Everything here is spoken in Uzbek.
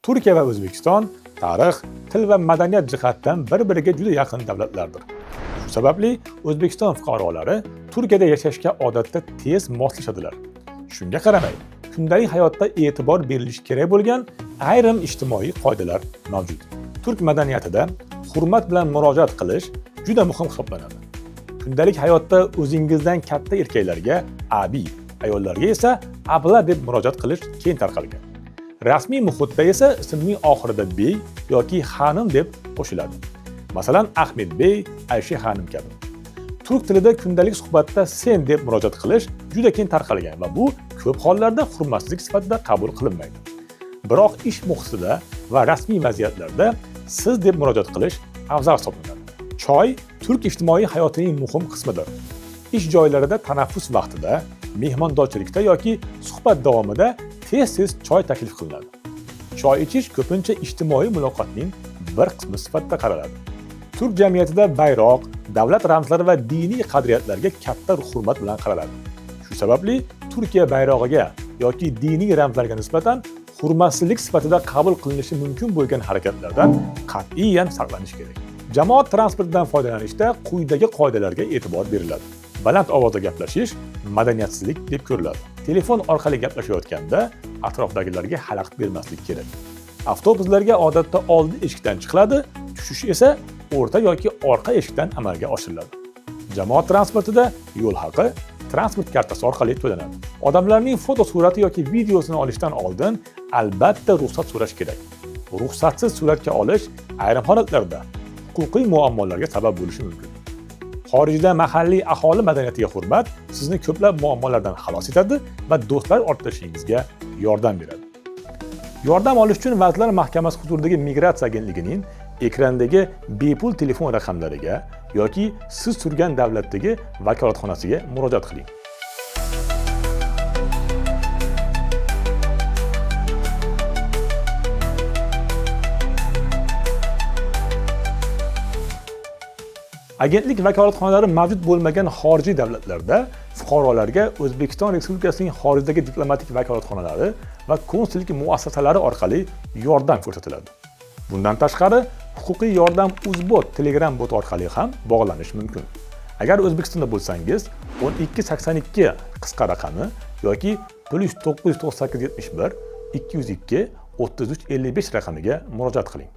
Turkiya va O'zbekiston tarix, til va madaniyat jihatdan bir-biriga juda yaqin davlatlardir. Shu sababli O'zbekiston fuqarolari Turkiyada yashashga odatda tez moslashadilar. Shunga qaramay, kundalik hayotda e'tibor berilishi kerak bo'lgan ayrim ijtimoiy qoidalar mavjud. Turk madaniyatida hurmat bilan murojaat qilish juda muhim hisoblanadi. Kundalik hayotda o'zingizdan katta erkaklarga abi, ayollarga esa abla deb murojaat qilish keng tarqalgan. Rasmiy muhitda esa ismning oxirida bey yoki xonim deb qo'shiladi. Masalan, Ahmed bey, Aysha xonim kabi. Turk tilida kundalik suhbatda sen deb murojaat qilish juda keng tarqalgan va bu ko'p hollarda hurmatsizlik sifatida qabul qilinmaydi. Biroq ish muhitida va rasmiy vaziyatlarda siz deb murojaat qilish afzal hisoblanadi. Choy turk ijtimoiy hayotining muhim qismidir. Ish joylarida tanaffus vaqtida, mehmondorchilikda yoki suhbat davomida tez-tez choy taklif qilinadi. Choy ichish ko'pincha ijtimoiy muloqotning bir qismi sifatida qaraladi. Turk jamiyatida bayroq, davlat ramzlari va diniy qadriyatlarga katta hurmat bilan qaraladi. Shu sababli Turkiya bayrog'iga yoki diniy ramzlarga nisbatan hurmatsizlik sifatida qabul qilinishi mumkin bo'lgan harakatlardan qat'iyan saqlanish kerak. Jamoat transportidan foydalanishda quyidagi qoidalarga e'tibor beriladi. Baland ovozda gaplashish madaniyatsizlik deb ko'riladi. Telefon orqali gaplashayotganda atrofdagilarga xalaqit bermaslik kerak. Avtobuslarga odatda oldin eshikdan chiqiladi, tushish esa o'rta yoki orqa eshikdan amalga oshiriladi. Jamoat transportida yo'l haqi transport kartasi orqali to'lanadi. Odamlarning foto surati yoki videosini olishdan oldin albatta ruxsat so'rash kerak. Ruxsatsiz suratga olish ayrim holatlarda huquqiy muammolarga sabab bo'lishi mumkin. Xorijda mahalliy aholi madaniyatiga hurmat sizni ko'plab muammolardan xalos etadi va do'stlar orttishingizga yordam beradi. Yordam olish uchun Vazirlar Mahkamasi huzuridagi migratsiya agentligining ekrandagi bepul telefon raqamlariga yoki siz turgan davlatdagi vakolatxonasiga murojaat qiling. Agentlik vakolatxonalari mavjud bo'lmagan xorijiy davlatlarda fuqarolarga O'zbekiston Respublikasining xorijdagi diplomatik vakolatxonalari va konsullik muassasalari orqali yordam ko'rsatiladi. Bundan tashqari, huquqiy yordam Uzbot Telegram bot orqali ham bog'lanish mumkin. Agar O'zbekistonda bo'lsangiz, 1282 qisqa raqami yoki +99871 202 3355 raqamiga murojaat qiling.